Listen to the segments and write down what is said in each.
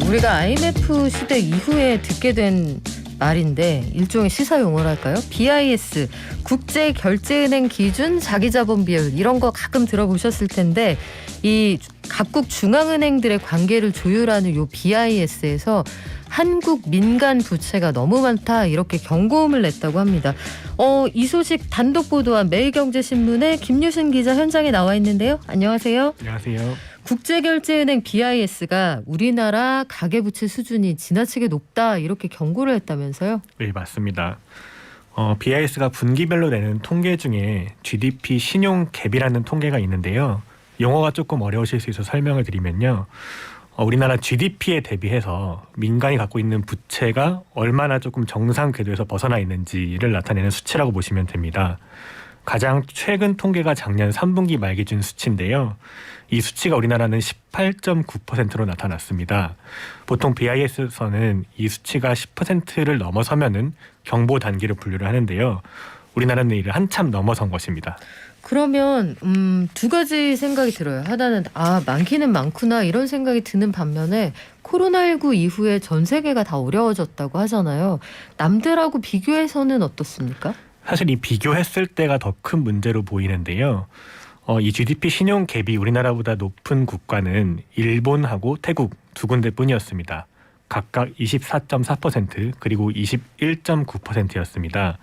우리가 IMF 시대 이후에 듣게 된 말인데 일종의 시사 용어랄까요? BIS, 국제결제은행 기준 자기자본 비율 이런 거 가끔 들어보셨을 텐데 이 각국 중앙은행들의 관계를 조율하는 요 BIS에서 한국 민간 부채가 너무 많다 이렇게 경고음을 냈다고 합니다. 이 소식 단독 보도한 매일경제신문의 김유신 기자 현장에 나와 있는데요. 안녕하세요. 안녕하세요. 국제결제은행 BIS가 우리나라 가계부채 수준이 지나치게 높다 이렇게 경고를 했다면서요? 네, 맞습니다. BIS가 분기별로 내는 통계 중에 GDP 신용 갭이라는 통계가 있는데요. 용어가 조금 어려우실 수 있어서 설명을 드리면요. 우리나라 GDP에 대비해서 민간이 갖고 있는 부채가 얼마나 조금 정상 궤도에서 벗어나 있는지를 나타내는 수치라고 보시면 됩니다. 가장 최근 통계가 작년 3분기 말 기준 수치인데요. 이 수치가 우리나라는 18.9%로 나타났습니다. 보통 BIS에서는 이 수치가 10%를 넘어서면은 경보 단계로 분류를 하는데요. 우리나라는 이를 한참 넘어선 것입니다. 그러면 두 가지 생각이 들어요. 하나는 많기는 많구나 이런 생각이 드는 반면에 코로나19 이후에 전 세계가 다 어려워졌다고 하잖아요. 남들하고 비교해서는 어떻습니까? 사실 이 비교했을 때가 더 큰 문제로 보이는데요. 이 GDP 신용 갭이 우리나라보다 높은 국가는 일본하고 태국 두 군데뿐이었습니다. 각각 24.4% 그리고 21.9%였습니다.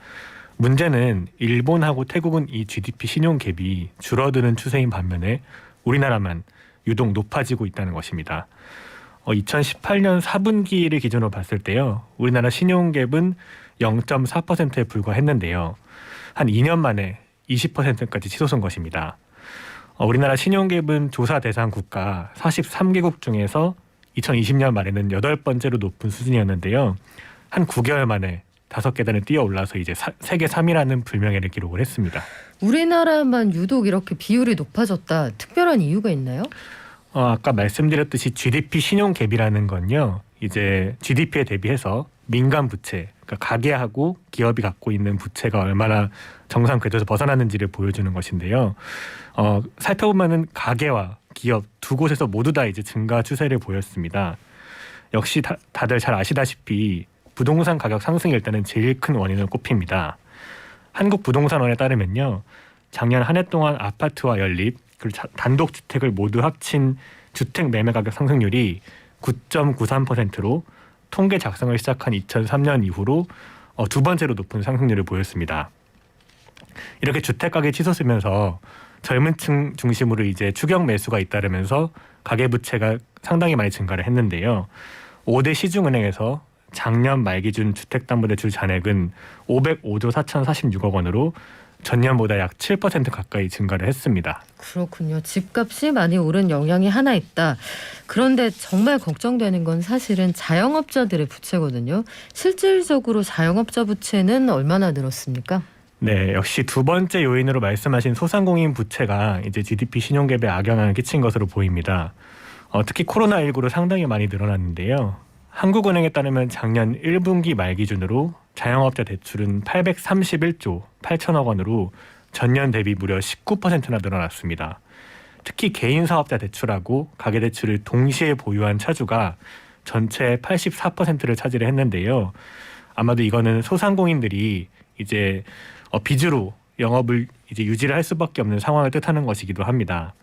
문제는 일본하고 태국은 이 GDP 신용 갭이 줄어드는 추세인 반면에 우리나라만 유독 높아지고 있다는 것입니다. 2018년 4분기를 기준으로 봤을 때요. 우리나라 신용 갭은 0.4%에 불과했는데요. 한 2년 만에 20%까지 치솟은 것입니다. 우리나라 신용 갭은 조사 대상 국가 43개국 중에서 2020년 말에는 8번째로 높은 수준이었는데요. 한 9개월 만에 5계단을 뛰어 올라서 이제 세계 3위라는 불명예를 기록을 했습니다. 우리나라만 유독 이렇게 비율이 높아졌다. 특별한 이유가 있나요? 아까 말씀드렸듯이 GDP 신용 갭이라는 건요. 이제 GDP에 대비해서 민간 부채, 그러니까 가계하고 기업이 갖고 있는 부채가 얼마나 정상 궤도에서 벗어났는지를 보여주는 것인데요. 살펴보면은 가계와 기업 두 곳에서 모두 다 이제 증가 추세를 보였습니다. 역시 다들 잘 아시다시피 부동산 가격 상승이 일단은 제일 큰 원인으로 꼽힙니다. 한국부동산원에 따르면요. 작년 한 해 동안 아파트와 연립, 그리고 단독주택을 모두 합친 주택 매매 가격 상승률이 9.93%로 통계 작성을 시작한 2003년 이후로 두 번째로 높은 상승률을 보였습니다. 이렇게 주택 가격이 치솟으면서 젊은 층 중심으로 이제 추경 매수가 잇따르면서 가계 부채가 상당히 많이 증가를 했는데요. 5대 시중은행에서 작년 말 기준 주택담보대출 잔액은 505조 4,046억 원으로 전년보다 약 7% 가까이 증가를 했습니다. 그렇군요. 집값이 많이 오른 영향이 하나 있다. 그런데 정말 걱정되는 건 사실은 자영업자들의 부채거든요. 실질적으로 자영업자 부채는 얼마나 늘었습니까? 네, 역시 두 번째 요인으로 말씀하신 소상공인 부채가 이제 GDP 신용갭에 악영향을 끼친 것으로 보입니다. 특히 코로나19로 상당히 많이 늘어났는데요. 한국은행에 따르면 작년 1분기 말 기준으로 자영업자 대출은 831조 8천억 원으로 전년 대비 무려 19%나 늘어났습니다. 특히 개인 사업자 대출하고 가계대출을 동시에 보유한 차주가 전체의 84%를 차지를 했는데요. 아마도 이거는 소상공인들이 이제 빚으로 영업을 이제 유지를 할 수밖에 없는 상황을 뜻하는 것이기도 합니다.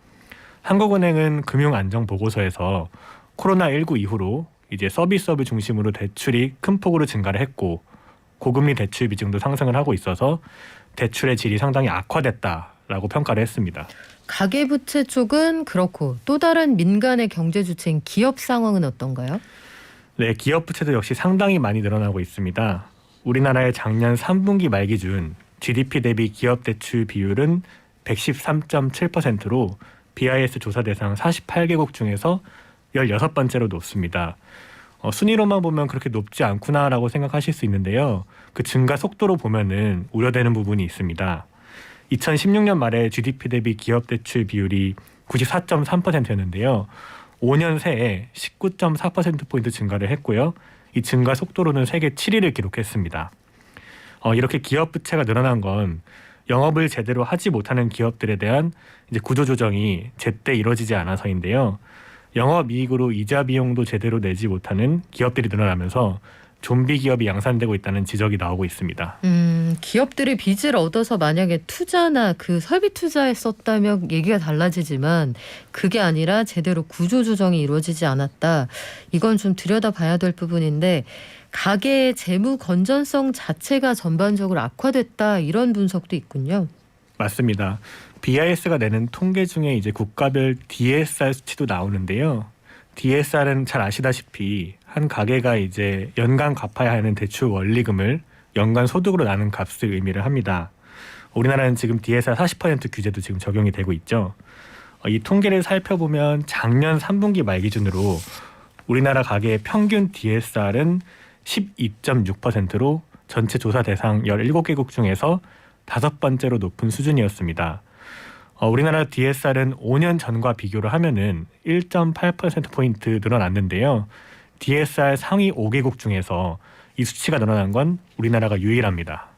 한국은행은 금융안정보고서에서 코로나19 이후로 이제 서비스업을 중심으로 대출이 큰 폭으로 증가를 했고 고금리 대출 비중도 상승을 하고 있어서 대출의 질이 상당히 악화됐다라고 평가를 했습니다. 가계부채 쪽은 그렇고 또 다른 민간의 경제 주체인 기업 상황은 어떤가요? 네, 기업 부채도 역시 상당히 많이 늘어나고 있습니다. 우리나라의 작년 3분기 말 기준 GDP 대비 기업 대출 비율은 113.7%로 BIS 조사 대상 48개국 중에서 16번째로 높습니다. 순위로만 보면 그렇게 높지 않구나라고 생각하실 수 있는데요. 그 증가 속도로 보면은 우려되는 부분이 있습니다. 2016년 말에 GDP 대비 기업 대출 비율이 94.3%였는데요. 5년 새에 19.4%포인트 증가를 했고요. 이 증가 속도로는 세계 7위를 기록했습니다. 이렇게 기업 부채가 늘어난 건 영업을 제대로 하지 못하는 기업들에 대한 이제 구조조정이 제때 이루어지지 않아서인데요. 영업이익으로 이자 비용도 제대로 내지 못하는 기업들이 늘어나면서 좀비 기업이 양산되고 있다는 지적이 나오고 있습니다. 기업들이 빚을 얻어서 만약에 투자나 그 설비 투자에 썼다면 얘기가 달라지지만 그게 아니라 제대로 구조조정이 이루어지지 않았다. 이건 좀 들여다봐야 될 부분인데 가계의 재무 건전성 자체가 전반적으로 악화됐다 이런 분석도 있군요. 맞습니다. BIS가 내는 통계 중에 이제 국가별 DSR 수치도 나오는데요. DSR은 잘 아시다시피 한 가게가 이제 연간 갚아야 하는 대출 원리금을 연간 소득으로 나눈 값을 의미를 합니다. 우리나라는 지금 DSR 40% 규제도 지금 적용이 되고 있죠. 이 통계를 살펴보면 작년 3분기 말 기준으로 우리나라 가게의 평균 DSR은 12.6%로 전체 조사 대상 17개국 중에서 5번째로 높은 수준이었습니다. 우리나라 DSR은 5년 전과 비교를 하면은 1.8%포인트 늘어났는데요. DSR 상위 5개국 중에서 이 수치가 늘어난 건 우리나라가 유일합니다.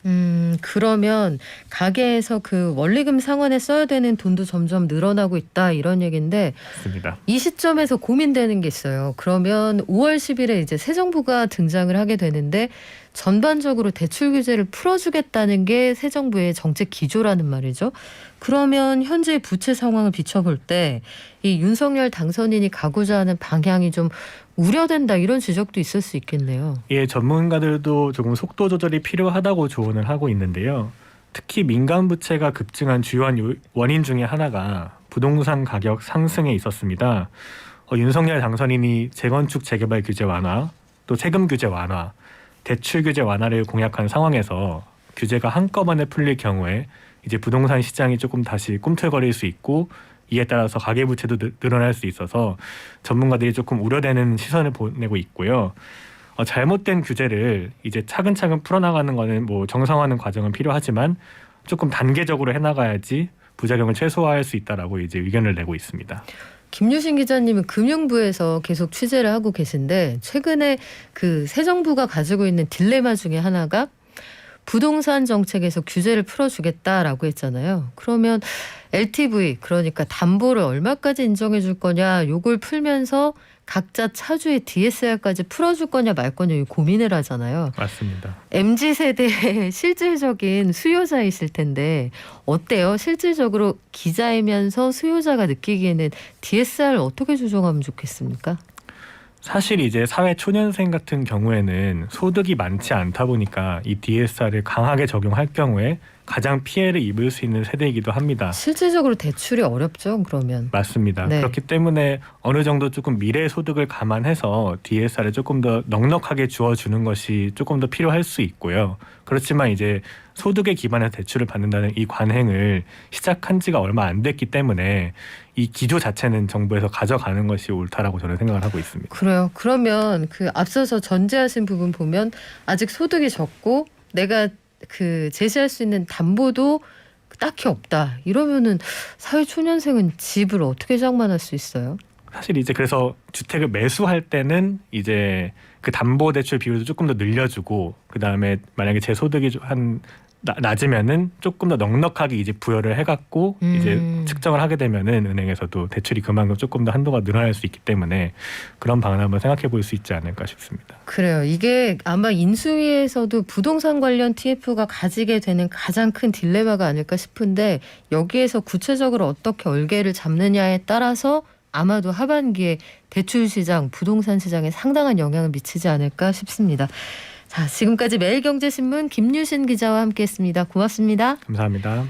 그러면 가게에서 그 원리금 상환에 써야 되는 돈도 점점 늘어나고 있다 이런 얘기인데 맞습니다. 이 시점에서 고민되는 게 있어요. 그러면 5월 10일에 이제 새 정부가 등장을 하게 되는데 전반적으로 대출 규제를 풀어주겠다는 게 새 정부의 정책 기조라는 말이죠. 그러면 현재 부채 상황을 비춰볼 때 이 윤석열 당선인이 가고자 하는 방향이 좀 우려된다 이런 지적도 있을 수 있겠네요. 예, 전문가들도 조금 속도 조절이 필요하다고 조언을 하고 있는데요. 특히 민간 부채가 급증한 주요한 원인 중에 하나가 부동산 가격 상승에 있었습니다. 윤석열 당선인이 재건축 재개발 규제 완화, 또 세금 규제 완화, 대출 규제 완화를 공약한 상황에서 규제가 한꺼번에 풀릴 경우에 이제 부동산 시장이 조금 다시 꿈틀거릴 수 있고 이에 따라서 가계부채도 늘어날 수 있어서 전문가들이 조금 우려되는 시선을 보내고 있고요. 잘못된 규제를 이제 차근차근 풀어나가는 거는 뭐 정상화하는 과정은 필요하지만 조금 단계적으로 해나가야지 부작용을 최소화할 수 있다라고 이제 의견을 내고 있습니다. 김유신 기자님은 금융부에서 계속 취재를 하고 계신데 최근에 그 새 정부가 가지고 있는 딜레마 중에 하나가 부동산 정책에서 규제를 풀어주겠다라고 했잖아요. 그러면 LTV 그러니까 담보를 얼마까지 인정해 줄 거냐 요걸 풀면서 각자 차주의 DSR까지 풀어줄 거냐 말 거냐 고민을 하잖아요. 맞습니다. MZ세대의 실질적인 수요자이실 텐데 어때요? 실질적으로 기자이면서 수요자가 느끼기에는 DSR 어떻게 조정하면 좋겠습니까? 사실 이제 사회 초년생 같은 경우에는 소득이 많지 않다 보니까 이 DSR을 강하게 적용할 경우에 가장 피해를 입을 수 있는 세대이기도 합니다. 실질적으로 대출이 어렵죠, 그러면. 맞습니다. 네. 그렇기 때문에 어느 정도 조금 미래 소득을 감안해서 DSR을 조금 더 넉넉하게 주어주는 것이 조금 더 필요할 수 있고요. 그렇지만 이제 소득에 기반해서 대출을 받는다는 이 관행을 시작한 지가 얼마 안 됐기 때문에 이 기조 자체는 정부에서 가져가는 것이 옳다라고 저는 생각을 하고 있습니다. 그래요. 그러면 그 앞서서 전제하신 부분 보면 아직 소득이 적고 내가 그 제시할 수 있는 담보도 딱히 없다. 이러면은 사회 초년생은 집을 어떻게 장만할 수 있어요? 사실 이제 그래서 주택을 매수할 때는 이제 그 담보 대출 비율도 조금 더 늘려주고 그 다음에 만약에 제 소득이 한 낮으면은 조금 더 넉넉하게 이제 부여를 해갖고 이제 측정을 하게 되면은 은행에서도 대출이 그만큼 조금 더 한도가 늘어날 수 있기 때문에 그런 방안 한번 생각해 볼 수 있지 않을까 싶습니다. 그래요. 이게 아마 인수위에서도 부동산 관련 TF가 가지게 되는 가장 큰 딜레마가 아닐까 싶은데 여기에서 구체적으로 어떻게 얼개를 잡느냐에 따라서 아마도 하반기에 대출 시장, 부동산 시장에 상당한 영향을 미치지 않을까 싶습니다. 자, 지금까지 매일경제신문 김유신 기자와 함께했습니다. 고맙습니다. 감사합니다.